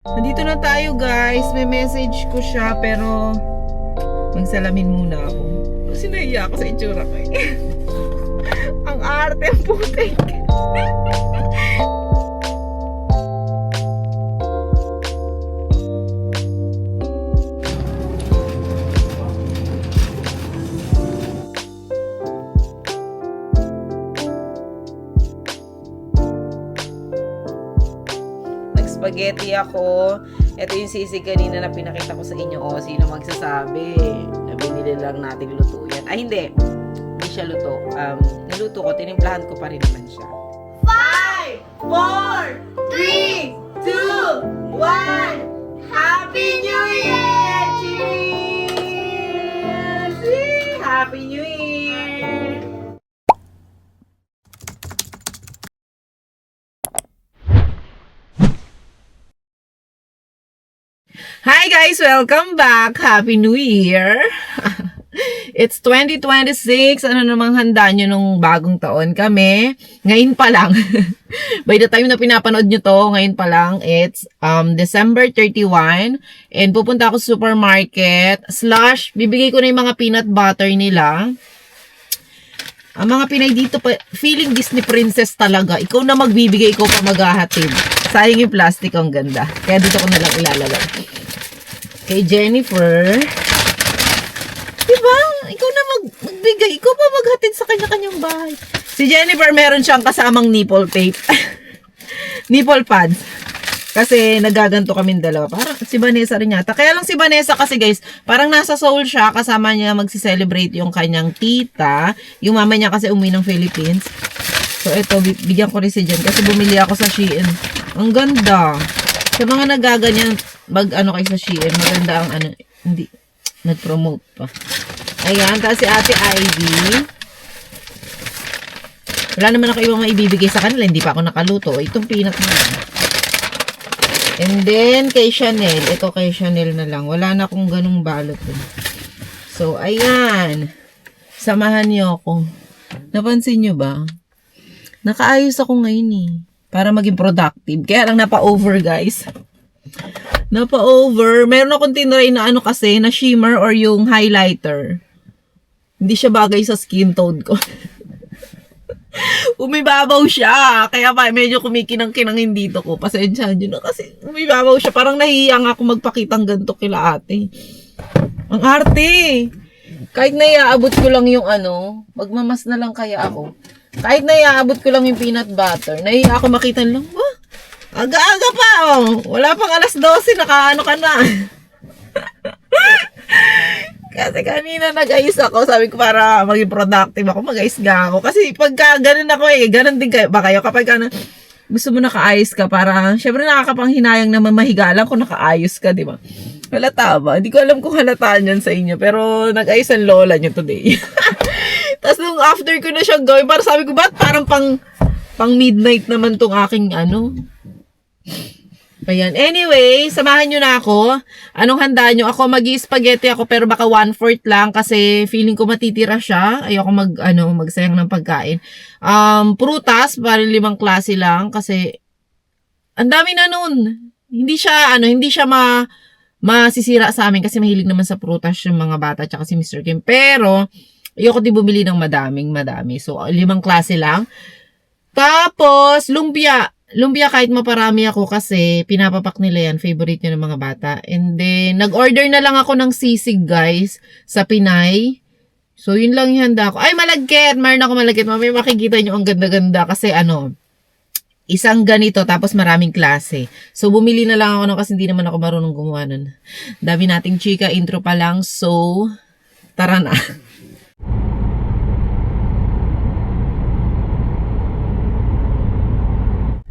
Nandito na tayo guys. May message ko siya pero magsalamin muna ako. Kasi nahiya ako sa itsura ko eh. Ang arte ang putik. Spaghetti ako. Ito yung sisig kanina na pinakita ko sa inyo. O, sino magsasabi? Na binili lang natin luto yan. Ay, hindi. Hindi siya luto. Niluto ko. Tinimplahan ko pa rin naman siya. 5, 4, 3, 2, 1. Happy New Year! Cheers! Happy New Year! Hi guys! Welcome back! Happy New Year! It's 2026. Ano namang handa nyo nung bagong taon? Kami, ngayon pa lang. By the time na pinapanood nyo to, ngayon pa lang, it's December 31. And pupunta ako sa supermarket. / bibigay ko na yung mga peanut butter nila. Ang mga Pinay dito, feeling Disney princess talaga. Ikaw na magbibigay, ikaw pa maghahatid. Sayang yung plastic, ang ganda. Kaya dito ko na lang ilalagay. Kay Jennifer. Diba? Ikaw na magbigay. Ikaw pa maghatid sa kanya-kanyang bahay. Si Jennifer, meron siyang kasamang nipple tape. Nipple pads. Kasi nagaganto kaming dalawa. Parang si Vanessa rin yata. Kaya lang si Vanessa kasi guys, parang nasa Seoul siya. Kasama niya magsi-celebrate yung kanyang tita. Yung mama niya kasi umuwi ng Philippines. So ito, bigyan ko rin si Jen. Kasi bumili ako sa Shein. Ang ganda. Sa mga nagaganyan, mag-ano kayo sa Shein, maganda ang ano, hindi, nag-promote pa. Ayan, tapos si Ate Ivy. Wala naman ako ibang maibibigay sa kanila, hindi pa ako nakaluto. Itong peanut na lang. And then, kay Chanel. Ito kay Chanel na lang. Wala na akong ganung balot. So, ayan. Samahan niyo ako. Napansin niyo ba? Nakaayos ako ngayon eh. Para maging productive. Kaya lang napa-over guys. Napa-over. Meron akong tinry na ano kasi, na shimmer or yung highlighter. Hindi siya bagay sa skin tone ko. Umibabaw siya. Kaya pa medyo kumikinang-kinangin dito ko. Pasensya nyo na kasi umibabaw siya. Parang nahihiyang ako magpakitang ganito kila ate. Ang arte. Kahit na iaabot ko lang yung ano, magmamas na lang kaya ako. Kahit na iaabot ko lang yung peanut butter, nahiya ako makita lang, wah, aga-aga pa, oh. Wala pang 12:00, nakaano ka na. Kasi kanina nag-ayos ako, sabi ko para maging productive ako, mag-ayos nga ako. Kasi pagka ganun ako ganun din kayo, ba kayo, kapag gusto mo nakaayos ka, para, syempre nakakapanghinayang naman mahiga lang kung nakaayos ka, di ba? Halata ba? Hindi ko alam kung halataan yan sa inyo, pero nag-ayos ang lola nyo today. Tapos nung after ko na siya gawin, para sabi ko, ba't parang pang midnight naman tong aking ano? Ayan. Anyway, samahan nyo na ako. Anong handa nyo? Ako mag-i-spaghetti ako, pero baka 1/4 lang kasi feeling ko matitira siya. Ayoko magsayang ng pagkain. Prutas, para 5 klase lang kasi ang dami na nun. Hindi siya masisira sa amin kasi mahilig naman sa prutas yung mga bata tsaka si Mr. Kim. Pero ayoko din bumili ng madami. So, 5 klase lang. Tapos, lumpia. Lumpia kahit maparami ako kasi pinapapak nila yan. Favorite nyo ng mga bata. And then, nag-order na lang ako ng sisig, guys, sa Pinay. So, yun lang yung handa ko. Ay, malagkit! Meron ako malagkit. Mamaya makikita nyo ang ganda-ganda kasi isang ganito tapos maraming klase. So, bumili na lang ako kasi hindi naman ako marunong gumawa nun. Dami nating chika, intro pa lang. So, tara na.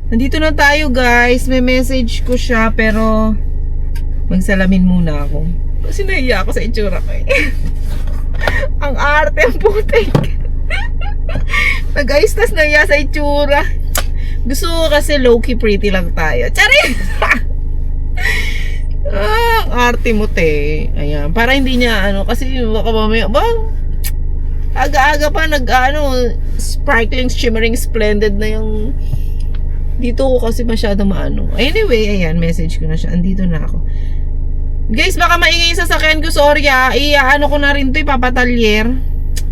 Nandito na tayo guys. May message ko siya pero magsalamin muna ako. Kasi nahiya ako sa itsura ko eh. Ang arte ang putik. Nag-ayos tas nahiya sa itsura. Gusto ko kasi low-key pretty lang tayo. Charis! Ang arte mo te. Ayan. Para hindi niya kasi baka mamaya aga-aga pa sparkling, shimmering, splendid na yung Dito ko kasi masyado maano. Anyway, ayan, message ko na siya. Andito na ako. Guys, baka maingay sa sasakyan ko, sorry ah. Ano ko na rin to, ipapatalyer.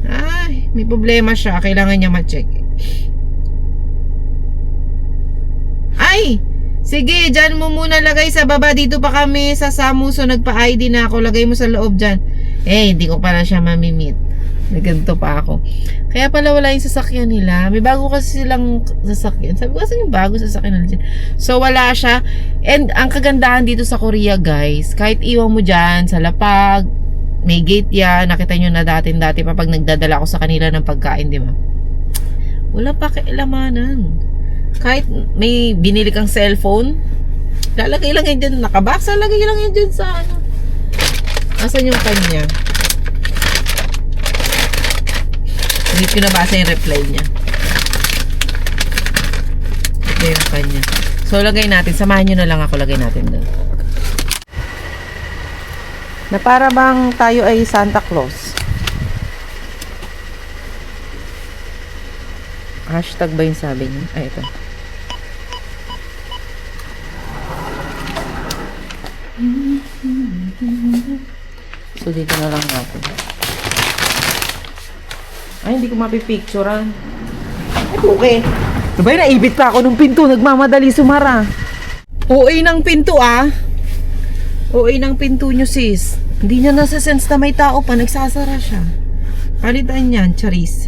Ay, may problema siya. Kailangan niya ma-check. Ay! Sige, dyan mo muna lagay sa baba. Dito pa kami sa Samuso. Nagpa-ID na ako. Lagay mo sa loob dyan. Hindi ko pala siya mamimit. May ganito pa ako. Kaya pala wala yung sasakyan nila. May bago kasi silang sasakyan. Sabi ko, kasi yung bago sasakyan nila dyan. So, wala siya. And ang kagandahan dito sa Korea, guys, kahit iwan mo dyan sa lapag, may gate yan. Nakita nyo na dati pa pag nagdadala ako sa kanila ng pagkain, di ba? Wala pa kailamanan. Kahit may binili kang cellphone, lalagay lang yan dyan, nakabox, lalagay lang yan dyan sa ano. Asan yung kanya? Hindi ko nabasa yung reply niya. Ito yung kanya. So, lagay natin. Samahan nyo na lang ako. Lagay natin doon. Na para bang tayo ay Santa Claus. Hashtag ba yung sabi niya? Ay, ito. So, dito na lang natin. Ay, hindi ko mapipicturean. Ay, okay. Diba yun, naibit pa ako ng pinto. Nagmamadali sumara. OA ng pinto, ah. OA ng pinto nyo, sis. Hindi niya nasa-sense na may tao pa. Nagsasara siya. Palitan yan, charis.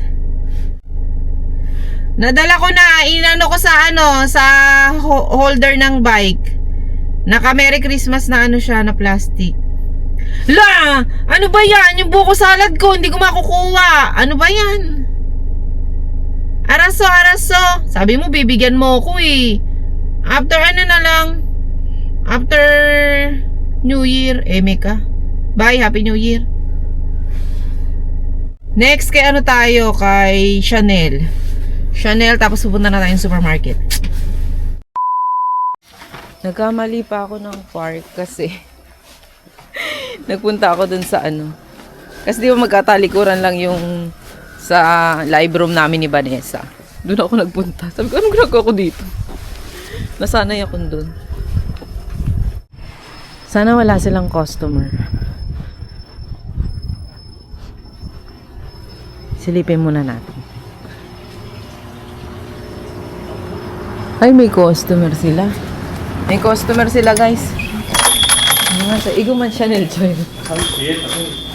Nadala ko na. Inano ko sa sa holder ng bike. Naka Merry Christmas na siya, na plastic. La! Ano ba yan? Yung buko salad ko, hindi ko makukuha. Ano ba yan? Araso. Sabi mo, bibigyan mo ko eh. After na lang. After New Year. Meka. Bye, Happy New Year. Next, kay tayo? Kay Chanel. Tapos pupunta na tayong supermarket. Nagkamali pa ako ng park kasi nagpunta ako dun sa kasi di ba magkatalikuran lang yung sa live room namin ni Vanessa. Doon ako nagpunta. Sabi ko, anong ginagawa ko dito? Nasanay ako dun. Sana wala silang customer. Silipin muna natin. Ay, may customer sila. May customer sila, guys. Sa Iguman Chanel Joy.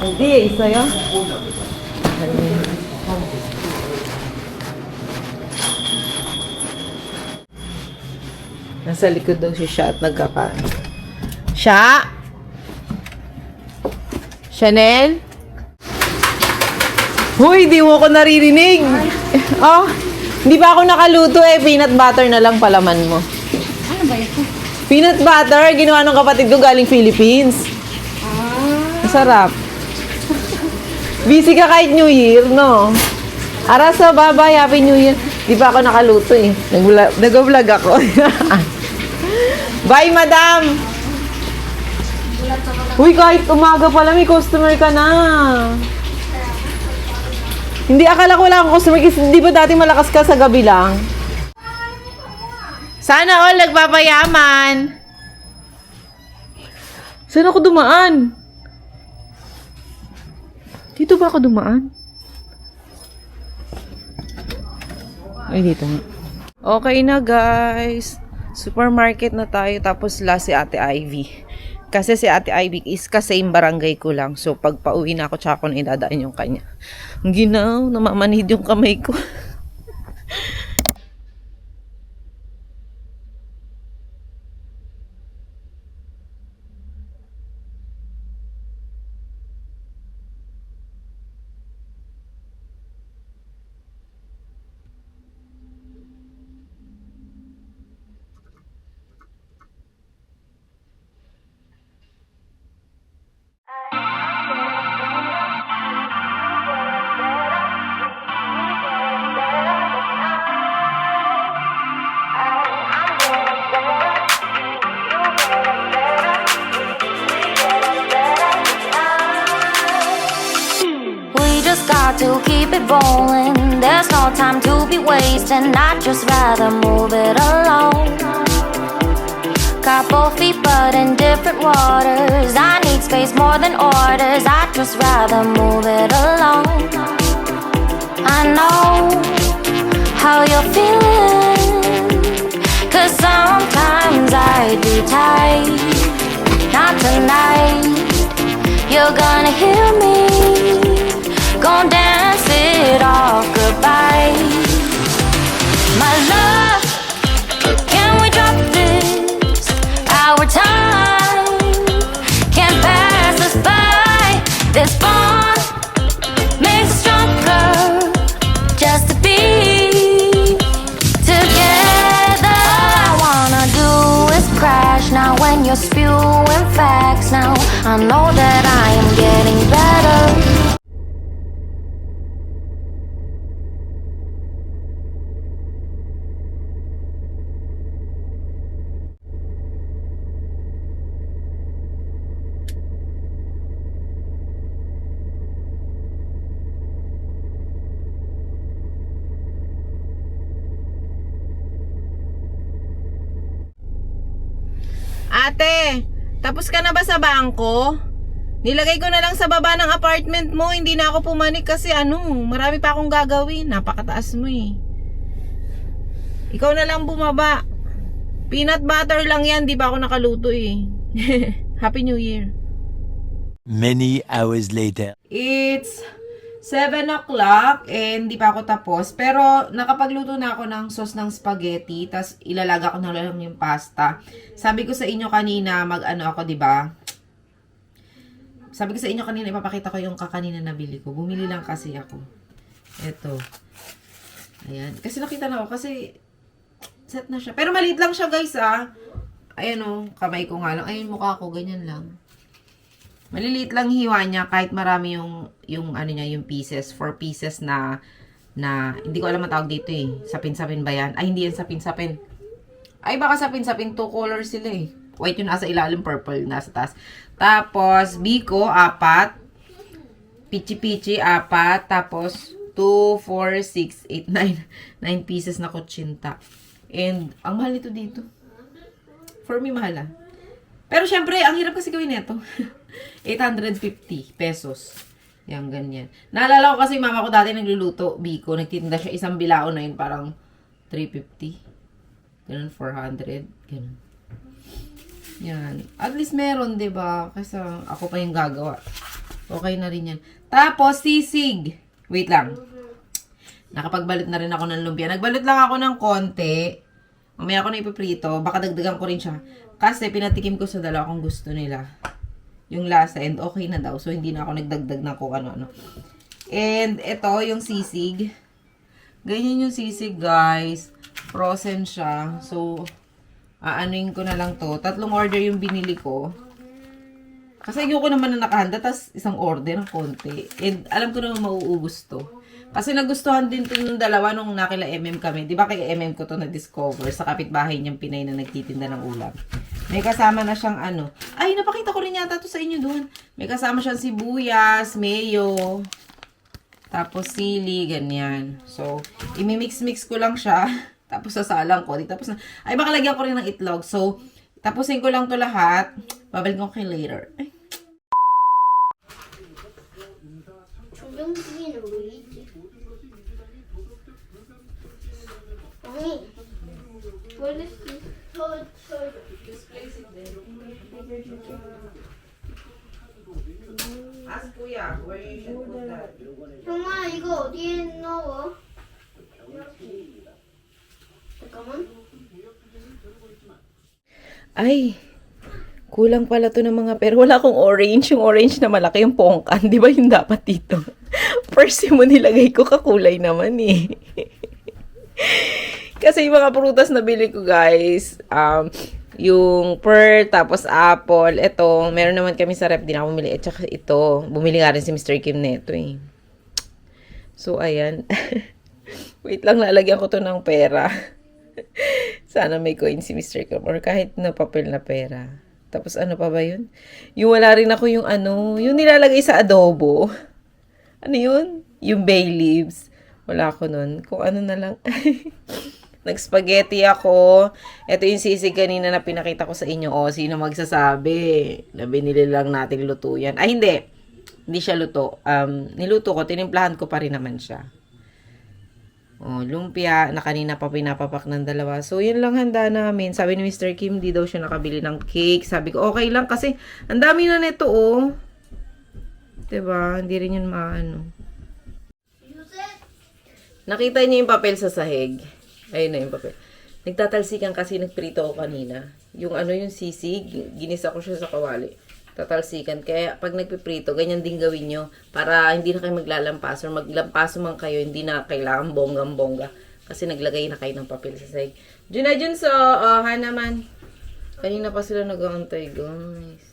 Hindi, 있어요? Nasa likod daw si Sha at nagkakain. Sha? Chanel? Huy, di mo ko naririnig. Oh, hindi pa ako nakaluto peanut butter na lang palaman mo. Ano ba ito? Peanut butter, ginawa ng kapatid ko galing Philippines. Masarap. Busy ka kahit New Year, no? Araso, bye-bye, Happy New Year. Di pa ako nakaluto eh. Nag-vlog ako. Bye, madam! Uy, kahit umaga pala may customer ka na. Hindi, akala ko wala akong customer kasi di ba dati malakas ka sa gabi lang? Sana all nagpapayaman. Saan ako dumaan? Dito ba ako dumaan? Ay, dito nga. Okay na, guys. Supermarket na tayo. Tapos last si Ate Ivy. Kasi si Ate Ivy is ka-same barangay ko lang. So, pag pauwi na ako, tsaka ko na idadaan yung kanya. Ang ginaw, namamanhid yung kamay ko. got to keep it rolling. There's no time to be wasting. I'd just rather move it along. Got both feet but in different waters. I need space more than orders. I'd just rather move it along. I know how you're feeling, 'cause sometimes I do tight. Not tonight. You're gonna hear me, gon' dance it off goodbye. My love, can we drop this? Our time can't pass us by. This bond makes us stronger just to be together. All I wanna do is crash now when you're spewing facts. Now I know that I am getting better. Ate, tapos ka na ba sa bangko? Nilagay ko na lang sa baba ng apartment mo. Hindi na ako pumanik kasi marami pa akong gagawin. Napakataas mo eh. Ikaw na lang bumaba. Peanut butter lang yan. Di pa ako nakaluto eh. Happy New Year. Many hours later. It's 7 o'clock and di pa ako tapos. Pero nakapagluto na ako ng sauce ng spaghetti. Tas ilalaga ko na lang yung pasta. Sabi ko sa inyo kanina, ako, di ba? Sabi ko sa inyo kanina, ipapakita ko yung kakanina nabili ko. Bumili lang kasi ako. Ito. Ayan. Kasi nakita na ako. Kasi set na siya. Pero maliit lang siya guys Ayan kamay ko nga lang. Ayun mukha ko. Ganyan lang. Maliliit lang hiwa niya. Kahit marami yung pieces. 4 pieces na hindi ko alam ang tawag dito eh. Sapin-sapin ba yan? Ay, hindi yan sapin-sapin. Ay, baka sapin-sapin. 2 colors sila eh. White yung nasa ilalim, purple nasa taas. Tapos, biko, 4. Pichi-pichi, 4. Tapos, 2, 4, 6, 8, 9. 9 pieces na kutsinta. And, ang mahal nito dito. For me, mahal Pero, syempre, ang hirap kasi gawin nito. 850 pesos. Yan, ganyan. Naalala ko kasi mama ko dati nagluluto, biko. Nagtitinda siya isang bilao na yun, parang 350. Ganun, 400. Ganun. Yan. At least meron, diba? Kasi ako pa yung gagawa. Okay na rin yan. Tapos, sisig. Wait lang. Nakapagbalot na rin ako ng lumpia. Nagbalot lang ako ng konti. Mamaya ako na ipiprito. Baka dagdagan ko rin siya. Kasi pinatikim ko sa dalawa kung gusto nila. Yung lasa. And okay na daw. So, hindi na ako nagdagdag na kung ano-ano. And, ito, yung sisig. Ganyan yung sisig, guys. Frozen siya. So, aanuin ko na lang to. 3 order yung binili ko. Kasi ayoko naman na nakahanda. Tas isang order ng konti. And alam ko naman mauubos to. Kasi nagustuhan din to ng dalawa nung nakila MM kami. Di ba kay MM ko to na-discover sa kapitbahay niyang Pinay na nagtitinda ng ulam. May kasama na siyang Ay, napakita ko rin yata to sa inyo doon. May kasama siyang sibuyas, mayo, tapos sili, ganyan. So, imimix-mix ko lang siya. Tapos sasalang ko. Tapos na. Ay, baka lagyan ko rin ng itlog. So, tapusin ko lang to lahat. Babalik ko kayo later. Ay. What is this? Just place it there. Ask Kuya where you should put that. 형아 이거 어디에 넣어? 잠깐만. Ay, kulang pala to ng mga pero wala akong orange. Yung orange na malaki yung pongkan. Di ba yung dapat dito? First mo nilagay ko kakulay naman eh. Kasi yung mga prutas na bili ko guys, yung pear, tapos apple, eto, meron naman kami sa rep, di na ako bumili. At saka ito, bumili nga rin si Mr. Kim neto eh. So, ayan. Wait lang, lalagyan ko to ng pera. Sana may coin si Mr. Kim or kahit na papel na pera. Tapos ano pa ba yun? Yung wala rin ako yung yung nilalagay sa adobo. Ano yun? yung bay leaves. Wala ko nun. Kung ano na lang. Nag-spaghetti ako. Ito yung sisig kanina na pinakita ko sa inyo. O, sino magsasabi na binili lang natin luto yan? Ay, hindi. Hindi siya luto. Niluto ko. Tinimplahan ko pa rin naman siya. O, lumpia na kanina pa pinapapak ng dalawa. So, yun lang handa namin. Sabi ni Mr. Kim, di daw siya nakabili ng cake. Sabi ko, okay lang kasi ang dami na nito, oh. Diba? Hindi rin yun maano. Nakita niyo yung papel sa sahig. Ayun na yung papel. Nagtatalsikan kasi nagprito ako kanina. Yung ano yung sisig, ginisa ko siya sa kawali. Tatalsikan. Kaya pag nagpiprito, ganyan din gawin nyo. Para hindi na kayo maglalampas or maglampaso man kayo, hindi na kailangan bonggang-bongga. Kasi naglagay na kayo ng papel sa sahig. Junso, naman. Kanina pa sila nag-aantay, guys.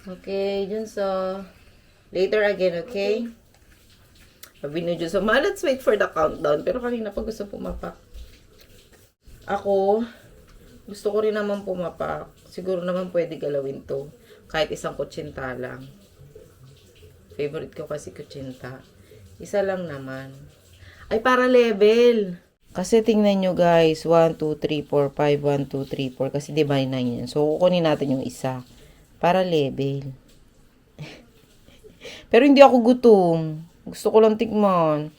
Okay, Junso. Later again, okay? Sabi ni Junso, let's wait for the countdown. Pero kanina pa gusto pumapak. Ako, gusto ko rin naman pumapak. Siguro naman pwede galawin to. Kahit isang kutsinta lang. Favorite ko kasi kutsinta. Isa lang naman. Ay, para level. Kasi tingnan nyo guys. 1, 2, 3, 4, 5, 1, 2, 3, 4. Kasi diba 9 yan. So, kukunin natin yung isa. Para level. Pero hindi ako gutom. Gusto ko lang tikman.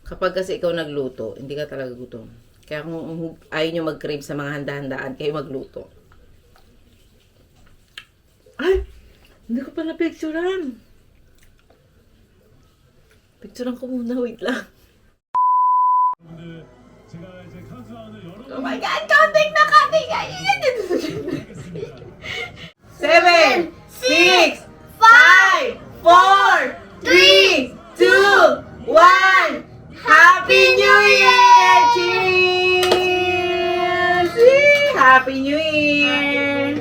Kapag kasi ikaw nagluto, hindi ka talaga gutom. Kaya kung ayaw nyo mag-crave sa mga handa-handaan, kayo magluto. Ay! Hindi ko pa na-picturean. Picturean ko muna. Wait lang. Oh my God! Counting na counting! 7, 6, 5, 4, 3, 2, 1! Happy New Year! Cheers! Happy New Year!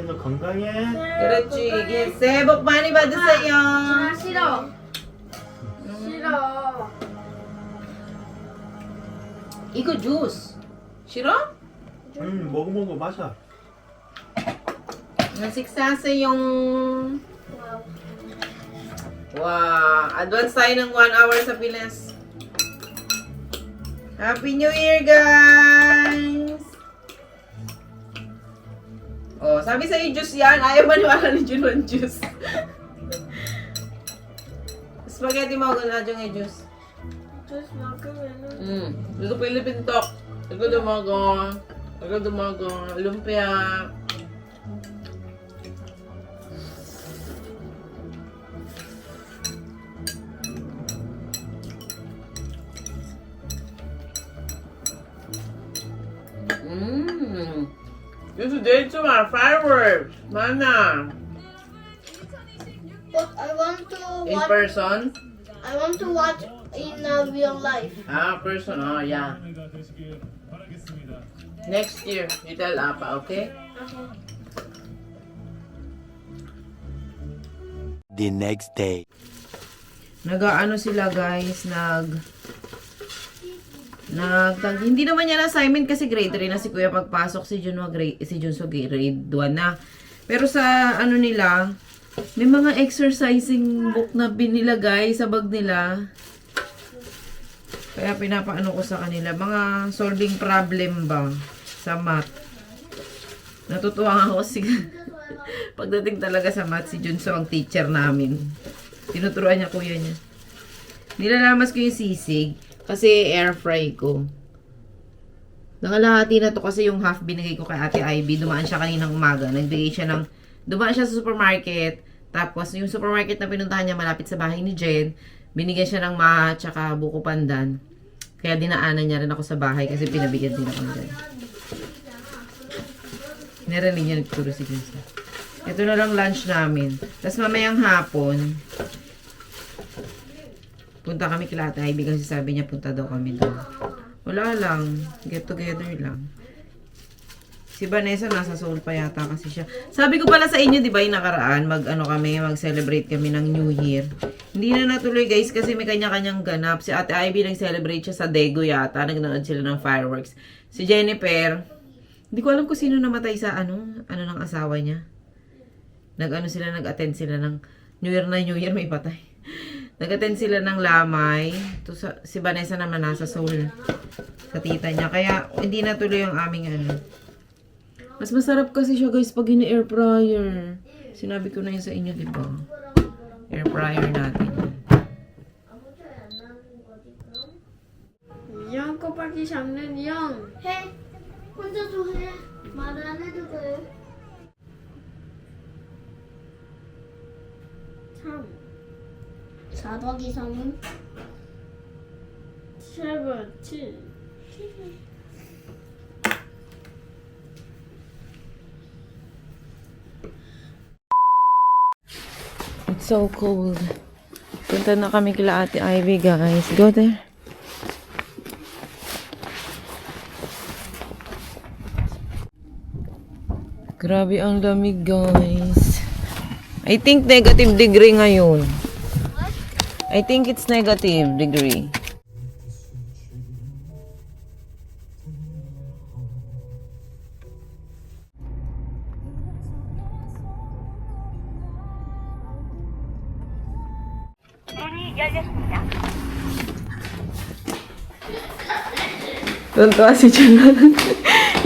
너 건강해. 그렇지. 새해 복 많이 받으세요. 싫어. 싫어. 이거 주스. 싫어? 먹어 마셔. Nasiksasa yung... Wow. Advance tayo ng 1 hour sa Pinas. Happy New Year, guys! Oh, sabi sa'yo juice yan. Ayaw maniwala ni Junon juice. Spaghetti mo na dyan juice. Just 먹으면은 Dito Philippine talk. Ito dumago. Lumpia. This is day 2 fireworks. Mana. But I want to In watch. person? I want to watch in real life. Person. Oh, yeah. Next year, you tell Apa, okay? The next day. Nag-ano sila guys, hindi naman yan assignment kasi grade 3 na si Kuya pagpasok, si Junso grade 1 na. Pero sa ano nila, may mga exercising book na binila guys sa bag nila. Kaya pinapaano ko sa kanila, mga solving problem ba sa math. Natutuwa ako kasi pagdating talaga sa math, si Junso ang teacher namin. Tinuturuan niya kuya niya. Nilalamas ko yung sisig kasi air fry ko. Nangalahati na to kasi yung half binigay ko kay Ate Ivy. Dumaan siya kaninang umaga. Dumaan siya sa supermarket. Tapos yung supermarket na pinuntahan niya malapit sa bahay ni Jen, binigyan siya ng maha tsaka buko pandan. Kaya dinaanan niya rin ako sa bahay kasi pinabigyan din ako dyan. Narinig niya nagturo si Jinsa. Ito na lang lunch namin. Tapos mamayang hapon, punta kami kila Ate Ivy kasi sabi niya punta daw kami doon. Wala lang. Get together lang. Si Vanessa nasa Seoul pa yata kasi siya. Sabi ko pala sa inyo, di ba, yung nakaraan, mag-celebrate kami ng New Year. Hindi na natuloy guys kasi may kanya-kanyang ganap. Si Ate Ivy nag-celebrate siya sa Daegu yata. Nagnood sila ng fireworks. Si Jennifer, hindi ko alam kung sino namatay sa ano ng asawa niya. Nag-attend sila ng New Year may patay. Nag-attend sila ng lamay. Si Vanessa naman nasa Seoul. Sa tita niya. Kaya, hindi natuloy yung aming ano. Mas masarap kasi siya guys pag in-air fryer. Sinabi ko na yun sa inyo, di ba? Air fryer natin. 영 곱하기 3는 0. 해. 혼자도 해. 말 안 해도 돼. 3. 4 더하기 3은? 7. It's so cold. Punta na kami kila Ate Ivy, guys. Go there. Grabe ang lamig, guys. I think negative degree ngayon. I think it's negative degree. Tuntua si Julan.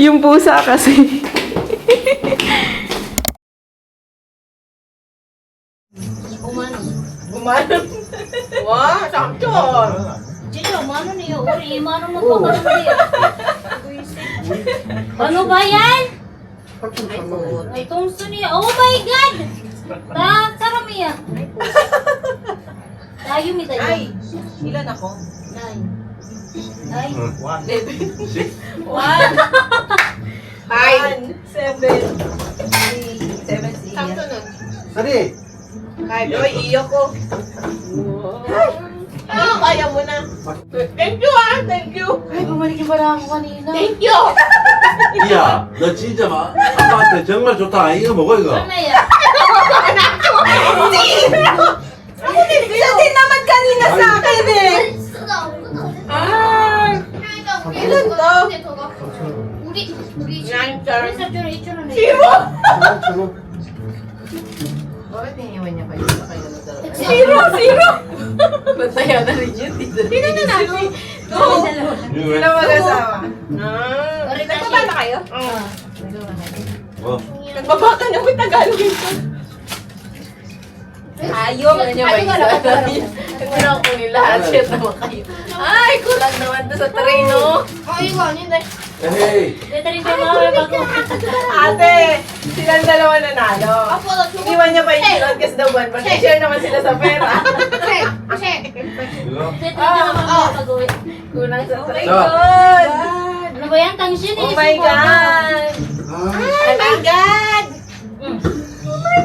Yung pusa kasi. Umanong. Wow, samson. 진짜 5만원이에요. 우리 2만원 먹고 가는 거예요. Ano ba yan? Ay, tungsun이야. Oh my God! 나 사람이야. 나유미다, 이거. Ay, ilan ako? 9. Ay, 1. 5. 7. 7. Samson. Sari! 5. Oy, iyo ko. Ah, kaya mo na. Thank you ah, thank you. ay, bumalik yung bara ako kanina. Thank you. 야, 너 진짜 아빠한테 정말 좋다. 이거 먹어 이거. 얼마야? Siya din naman kanina sa akin eh. Ah, ilan to? 우리 Nine, sir. 사주로 2,000원 해. Zero. 저거 Bakit iniwan niya kayo sa kayo na dalawa? Zero. Masaya na rin yun. Sino na natin? Sino mag-asawa? Nagbaba na kayo? Oo. 뭐? Nagbaba ka na may Tagalogin ka. Ayaw na niya ba isa? Tignan ko nila lahat. Shit naman kayo. Ay, kulang naman to sa terreno. 이거 아닌데. 에헤이. Dito rin kayo mga bago. Ate, silang dalawa nanalo. 아빠 나 저거. Iwan niya pa yung silot kasi daw one. Mag-share naman sila sa pera. 이거? Dito rin kayo mga bago. Kulang sa 자. God! Ano ba yan? Tangsin eh. Oh my God! Oh my God!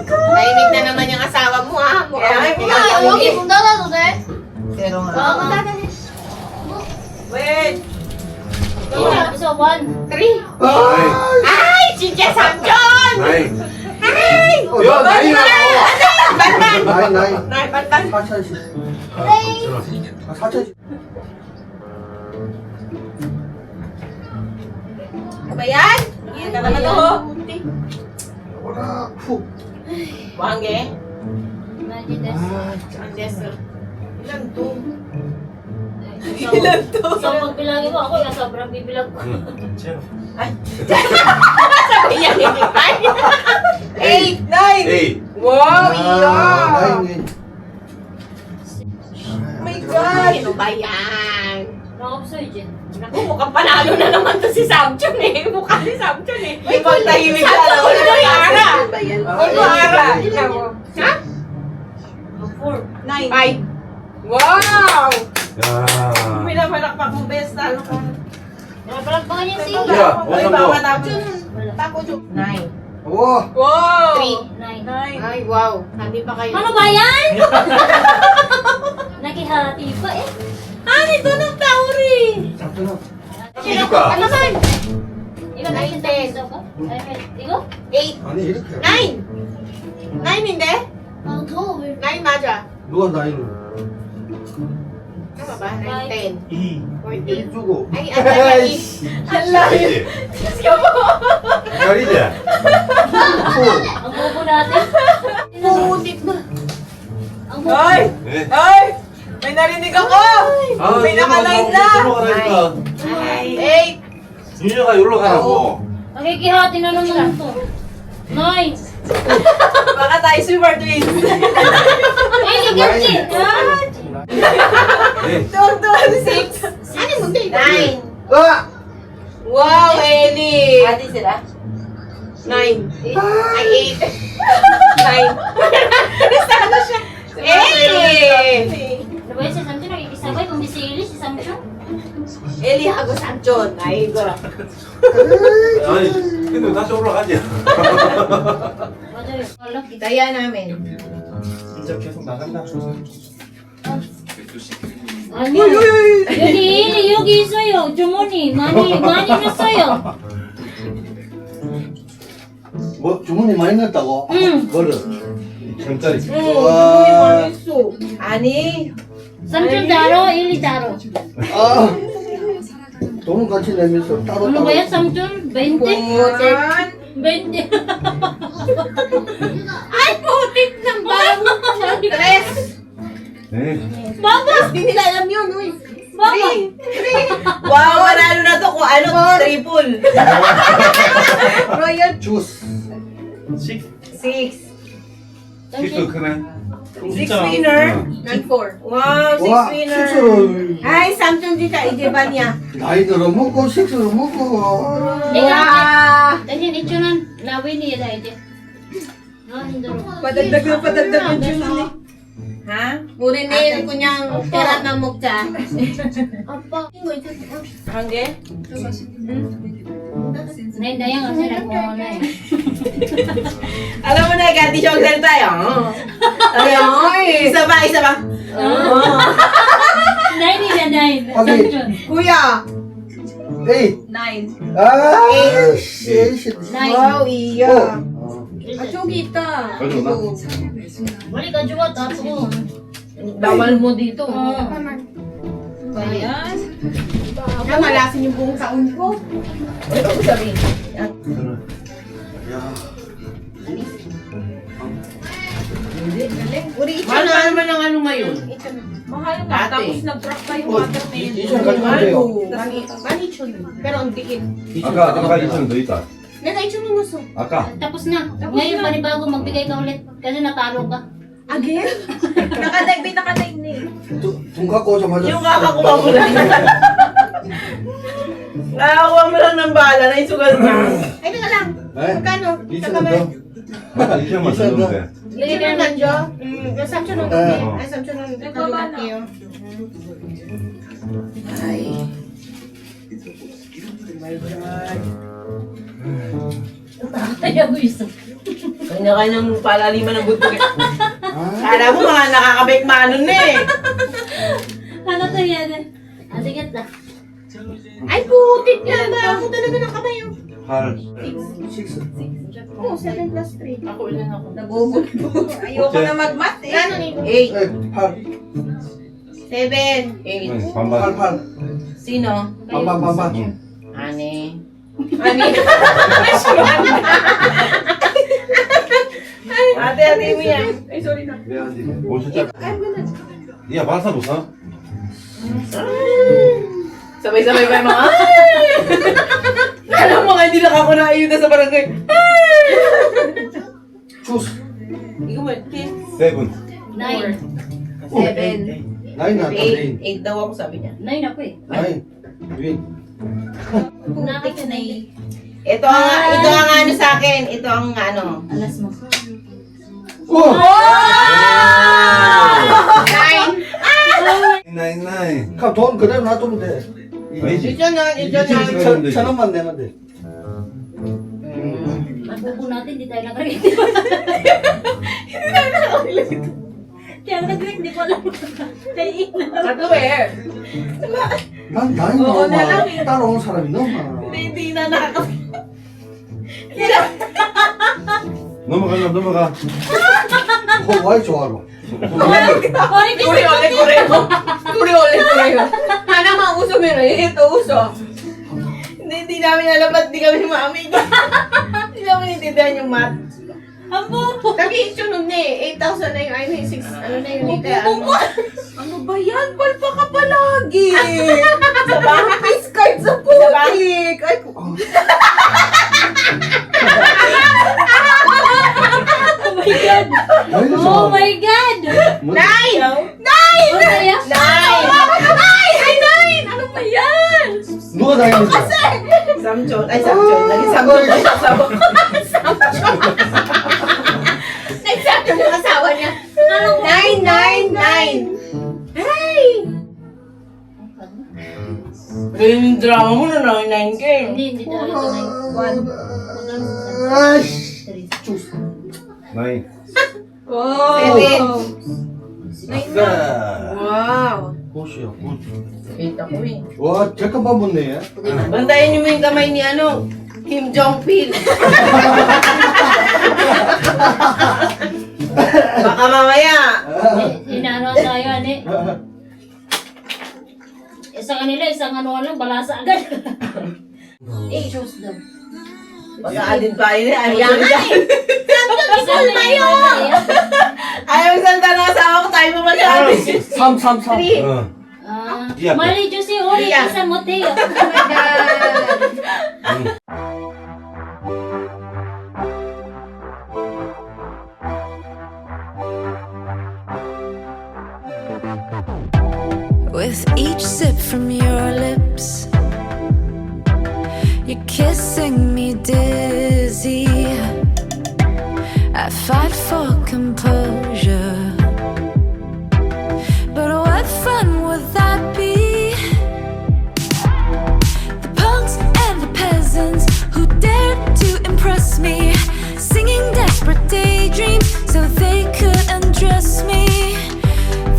Tahimik na naman yung asawa mo ha. Mukhang 여기 문 닫아도 돼? Pero nga. Wait! Isa, 1. 3! Ay! 진짜 삼촌! 나이. Ay! 야, 나이가. Bantan! 나이 Nay, bantan! 4,000씩 아 4,000씩 Ano ba yan? Yan ka naman to. 와라 푹 Wangge? 90 des. Ang deso. Ilan to? Ilan to? Isang pagbilangin mo, ako yung sobrang bibilang ko. Sabi yan eh. 8! 9! 에이. Wow! Iyo! 나이 Oh my God! Ano ba yan? Nakapsoy dyan. Naku, mukhang panalo na naman to si Samchon eh. Mukha si Samchon eh. May pagtahimik ka lang. Ano ara? Ano ara? Ha? 4. 5. Wow! 야. Pinamalakpak mo best. Talo ka. Napalagpakan yung sing. 야, Ay, 오삼도. bawa tapo. Wala. Tapo jo. 9. 와 Wow! 9. Ay, wow. Sabi pa kayo. Ano ba yan? Nakihati pa eh. Ano ito ng tauri? 작잖아 이줄까? Ano man? Ikaw na yung tapos ako? Ay, ikaw? 8. 아니 이렇게 9. 9 hindi? 아 더워 왜? 9 맞아. 누가 나이를 Tama ba? 9, 10. 2 14. 1 주고 Ay, ano yan? Hala. 나이지. 헷갈리지? Ang bobo natin. Putik na. Ang bobo. Ay! 네. Ay! May narinig ako! 아, May naka-line na! 가라니까. 8! 윤혁아, 여기로 가라고. Nakikihati na naman ito. 9. Baka tayo super twins. Ay, liganti. 네. Tuwang-tuwang 6. Ano mo din? 9. 아! Wow, Ellie! Ate sila? 9. Ay, 8. 9. Nasaan siya? Ellie! Diba si Samson nakikisabay kung bisili si Samson? Ellie hago Sanchon. Ay, go. 아니, 근데 다시 올라가지. 맞아요. Wala. Itaya namin. 진짜 계속 나간다. 아니요. 여기 있어요. 주머니 많이 넣었어요. 뭐 주문이 많이 넣었다고? 응. 뭐를? 천짜리. 와. 아니, Samson daro, Ili daro. 아. 돈은 같이 내면서 따로 Ano 따로. ba yan, Samson? 20? 20. Ay, putik ng bago. Tres. 네. Baba! Hindi nila alam yun, uy. Baba! Wow, manalo na to kung ano, triple. Royal 주스. 6. 식도 크네. 6 winner. And 4. Wow, 6 와, winner. 식스를 Ay, Samson dito, ijeban niya. 나이 들어 먹고 식스를 먹고. Wow. Ganyan, ito na. Lawin niya dahil dyan. Hindaro. Padagdag na padagdag yung Julie. Ha? Murinin ko niyang kerat na mukha. 아빠 이거 이제 Hangge? Naindayan kasi nagmumula na eh. Alam mo na, ganti siya magsalita tayo. Ayun. Isa pa, isa pa. Nine nila, nine. Okay. Samson. Kuya. 8. 9. 아, 씨. Wow, iya. 아 저기 있다. 가져오나? Balik ka, Juwa, tapo. Bawal mo dito. Ayan. Malasin yung buong taon ko. Ito ko sabihin. 야. Mahal na naman ang ano ngayon. Mahal nga, tapos nag-drop pa 어, 이천 가져가세요. Pero ang diin. 아까 2천 더 있다. Never 2천 넣었어. 아까. Tapos na. Ngayon, panibago, magbigay ka ulit. Kasi natalo ka. Again? Nakadaig na eh. 돈 갖고 오자마자. Yung kakakuha mo lang. Nakakuha mo lang ng bala na isugal niya. Ay, teka lang. 네. Magkano? 2천 원 더. 아까 2천만 더 넣으면 돼. Lagyan ka ng nandiyo. Yung Samson ang Eh. Ay, Samson ang kalulati yun. Ayaw ko isa. Kanya-kanyang palaliman ng buto. 아. Kala mo mga nakakabake manon na eh. Ano to yan? Asigat na. Ay, putik na ba? Ako talaga ng kamay oh. 8. 6. Oo, 7 plus 3. Ako ulan ako. Nabubulbul. Ayoko na mag-math eh. Gano'n ito? 8. 8. 7. 8. 8. 8. Sino? 반반. 응. Ani. Ate mo yan. Ay, sorry na. 미안하지. 5천짜리. 야, 바사 못 사? Sabay-sabay pa yung mga alam mo nga, hindi nakakunayuda sa barangay. 주스. Ikaw mo, Kim? 7. 9. 7. 9 나왔다. 8 daw ako sabi niya. 9 ako eh. 9. 윈. Putik na eh. Ito ang ano sa akin. Ito ang ano. Alas mo. 우와. 9. 그럼 돈 그대로 놔두면 돼. 아니지. Isyanan. 1천 원만 내면 돼. Mabubo natin, di tayo nag-ready. Kaya nag-ready, di ko alam. Naiin na. Katuwer. 난 나이 너무 많아. 따라오는 사람이 너무 많아. Hindi na nakaka... 넘어가. 그거 와이 좋아로. Kuri ole kureho. Hana mga uso meron. Ito uso. Hindi namin alam ba't di kami maamig. Hindi namin intindihan yung math. Abo! Nag-i-issue nun eh. 8,000 na yung, 6, ano na yung liter. Ano ba yan? Palpa ka palagi. Sa bahay face card sa putik. Ay, Oh my God! Ay, Oh my God! 9! Ano kaya? 9! Ay, 9! Ano ba yan? Buka tayo nito. Samchon. Ay, Samchon. Naging Samchon. Nag-sabi yung asawa niya. 999! Ay! Yung drama mo na 9K. Hindi talaga ito na Ay! Chus. Nay. Seven. Wow. 꽃이야, 꽃. Kita ko eh. 와, 잠깐만 보네. Bantayan niyo mo yung kamay ni ano, Kim Jong-pil. Baka mamaya. Inaano tayo, ane. Isang kanila, isang ano lang, balasa agad. Choose them. Baka adin pa yun eh. Ayan nga eh. Isang tayo! Ayaw salta ng asawa ko tayo mo masabi. 3, 3, 3. 어. Mali, Josie, ori, isang mote. Oh my God. With each sip from your lips, you're kissing me dizzy. I fight for composure, but what fun would that be? The punks and the peasants who dared to impress me, singing desperate daydreams so they could undress me.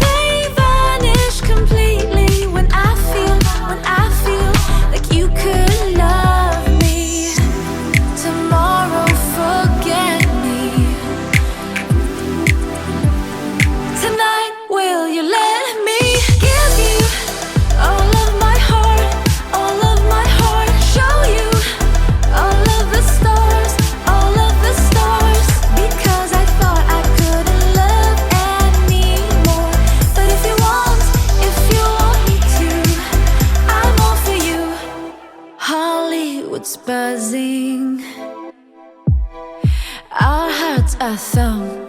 They vanish completely when I feel like you could love me. Tomorrow, forget me. Tonight, will you let me give you all of my heart, all of my heart? Show you all of the stars, all of the stars. Because I thought I couldn't love anymore. But if you want me to, I'm all for you. Hollywood's buzzing, our hearts are thumping.